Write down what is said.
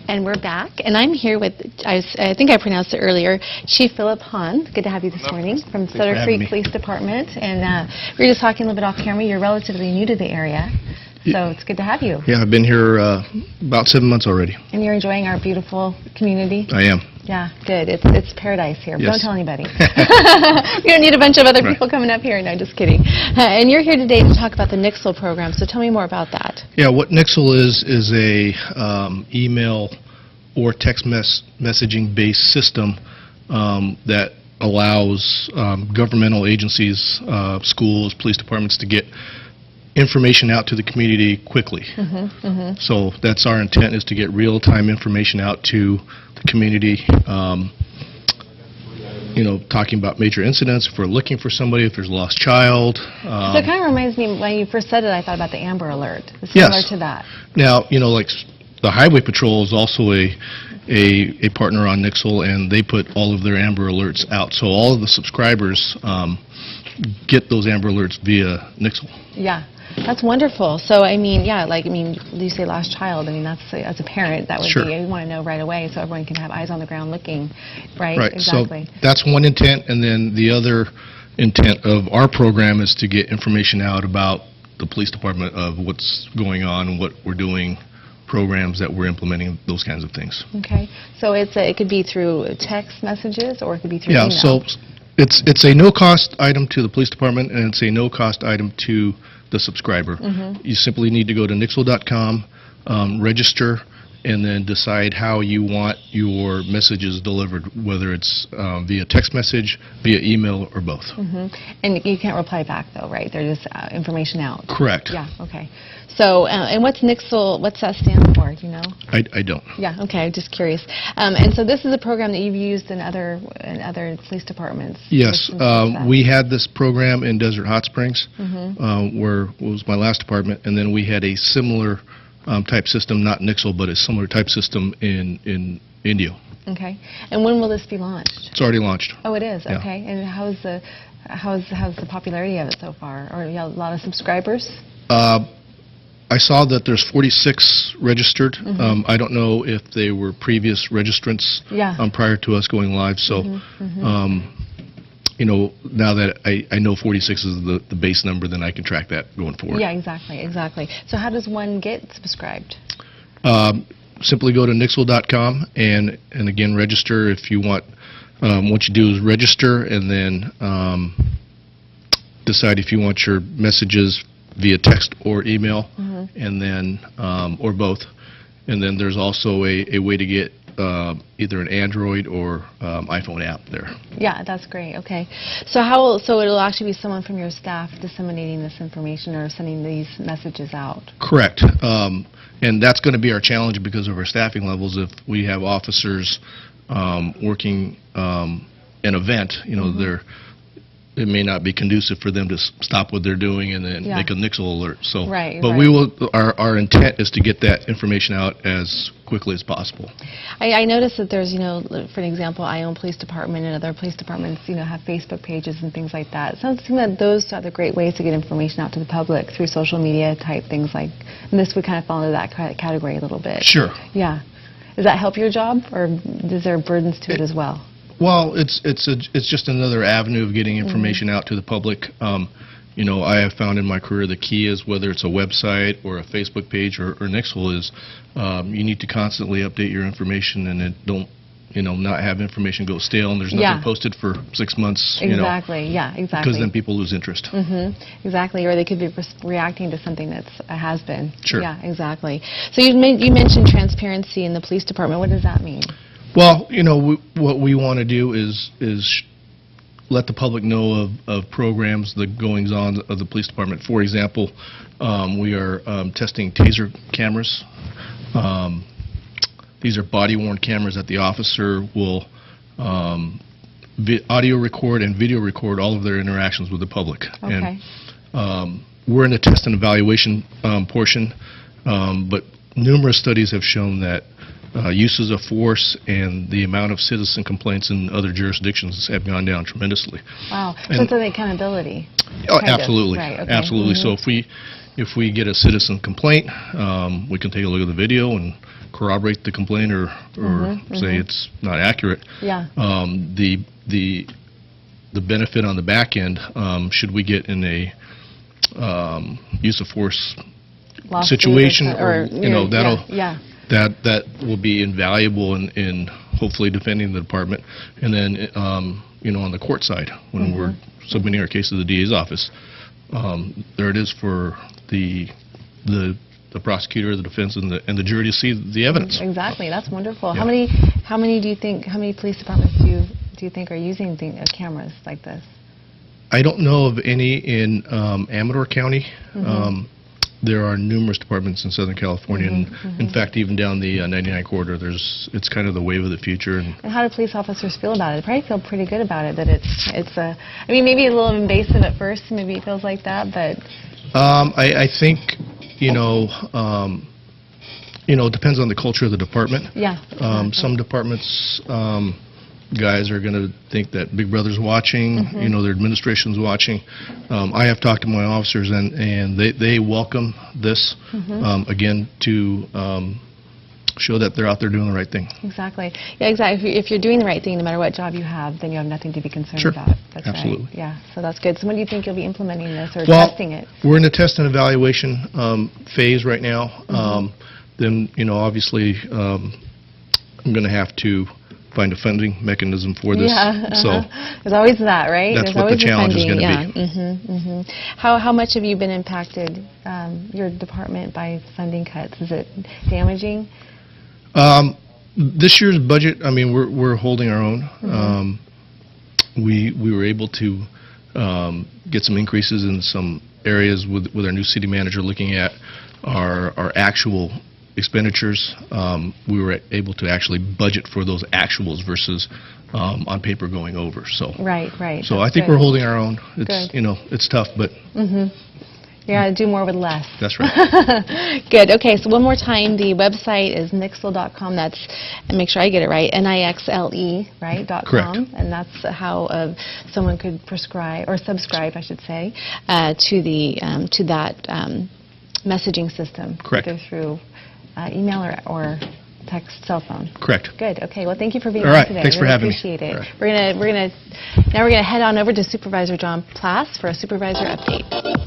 And we're back, and I'm here with, I think I pronounced it earlier, Chief Phillip Hahn. Good to have you this morning from Sutter Creek Police Department. And we were just talking a little bit off camera. You're relatively new to the area, so it's good to have you. Yeah, I've been here about 7 months already. And you're enjoying our beautiful community? I am. Yeah, good. It's paradise here. Yes. Don't tell anybody. We don't need a bunch of other people coming up here. No, just kidding. And you're here today to talk about the NIXLE program, so tell me more about that. Yeah, what NIXLE is a email or text messaging based system that allows governmental agencies, schools, police departments to get information out to the community quickly. So that's our intent, is to get real-time information out to the community, you know, talking about major incidents, if we're looking for somebody, if there's a lost child. So it kind of reminds me, when you first said it, I thought about the Amber Alert. It's similar to that. Now, you know, like the Highway Patrol is also a partner on NIXLE, and they put all of their Amber Alerts out. So all of the subscribers get those Amber Alerts via NIXLE. Yeah. That's wonderful. So, I mean, yeah, like, you say last child, I mean, that's, as a parent, that would be, you want to know right away so everyone can have eyes on the ground looking, right? Right, exactly. So that's one intent, and then the other intent of our program is to get information out about the police department, of what's going on, what we're doing, programs that we're implementing, those kinds of things. Okay. So it could be through text messages, or it could be through email. So it's a no-cost item to the police department, and it's a no-cost item to the subscriber. You simply need to go to NIXLE.com, register, and then decide how you want your messages delivered, whether it's via text message, via email, or both. And you can't reply back, though, right? They're just information out. Correct. Yeah, okay. So, and what's NIXLE, what's that stand for, do you know? I don't. Yeah, okay, just curious. And so this is a program that you've used in other police departments? Yes, we had this program in Desert Hot Springs, where it was my last department, and then we had a similar type system, not NIXLE, but a similar type system in Indio. Okay. And when will this be launched? It's already launched. Oh, it is? Yeah. Okay. And how's the popularity of it so far? Or a lot of subscribers? I saw that there's 46 registered. I don't know if they were previous registrants prior to us going live. So, you know, now that I know 46 is the base number, then I can track that going forward. Yeah, exactly. So how does one get subscribed? Simply go to NIXLE.com and again register if you want. What you do is register and then decide if you want your messages via text or email, and then or both. And then there's also a way to get either an Android or iPhone app there. Yeah, that's great. Okay, so it'll actually be someone from your staff disseminating this information or sending these messages out. Correct. And that's going to be our challenge because of our staffing levels. If we have officers working an event, you know, it may not be conducive for them to stop what they're doing and then make a NIXLE alert. So, we will. Our intent is to get that information out as quickly as possible. I noticed that there's, you know, for an example, I own police department and other police departments, you know, have Facebook pages and things like that. So I think that those are the great ways to get information out to the public through social media type things like. And this would kind of fall into that category a little bit. Sure. Yeah. Does that help your job, or is there burdens to it as well? Well, it's just another avenue of getting information out to the public. You know, I have found in my career the key is, whether it's a website or a Facebook page or NIXLE, is you need to constantly update your information, and it don't, you know, not have information go stale and there's nothing posted for 6 months. Exactly. Because then people lose interest. Exactly, or they could be reacting to something that's a has-been. Sure. Yeah, exactly. So you mentioned transparency in the police department. What does that mean? Well, you know, what we want to do is let the public know of programs, the goings-on of the police department. For example, we are testing taser cameras. These are body-worn cameras that the officer will audio record and video record all of their interactions with the public. Okay. And we're in the test and evaluation portion, but numerous studies have shown that uses of force and the amount of citizen complaints in other jurisdictions have gone down tremendously. Wow. So And- it's an accountability. Oh, kind of. absolutely. Right, okay. Absolutely. So if we get a citizen complaint, we can take a look at the video and corroborate the complaint or say it's not accurate. Yeah. The benefit on the back end, should we get in a use of force Lawsuit situation, or that'll yeah. that will be invaluable in hopefully defending the department. And then on the court side, when we're submitting our case to the DA's office, there it is for the prosecutor, the defense, and the jury to see the evidence. Exactly. That's wonderful. Yeah. How many police departments do you think are using cameras like this? I don't know of any in Amador County. There are numerous departments in Southern California, and in fact, even down the 99 corridor, it's kind of the wave of the future. And how do police officers feel about it? They probably feel pretty good about it. That it's I mean, maybe a little invasive at first. Maybe it feels like that, but I think it depends on the culture of the department. Yeah. Some departments, guys are going to think that Big Brother's watching, their administration's watching. I have talked to my officers, and they welcome this, again, to show that they're out there doing the right thing. Exactly. Yeah, exactly. If you're doing the right thing, no matter what job you have, then you have nothing to be concerned Sure. about. That's Absolutely. right. Yeah, so that's good. So when do you think you'll be implementing this or Well, testing it? we're in the test and evaluation phase right now. Then, obviously, I'm going to have to find a funding mechanism for this. Yeah, So there's always that, right? that's There's what the always challenge is funding, going to yeah. How much have you been impacted, your department, by funding cuts? Is it damaging? This year's budget, I mean, we're holding our own. We were able to get some increases in some areas with our new city manager looking at our actual expenditures. We were able to actually budget for those actuals versus on paper going over. So Right. So That's I think good. we're holding our own. It's Good. It's tough, but You got to do more with less. that's right. Good. Okay, so one more time, the website is NIXLE.com. That's, and make sure I get it right, NIXLE, right, .com. Correct. And that's how someone could prescribe, or subscribe, I should say, to that messaging system. Correct. Either through email or text, cell phone. Correct. Good. Okay. Well, thank you for being All here right. today. Thanks for Really having me. appreciate it. All right. We're gonna head on over to Supervisor John Plass for a supervisor update.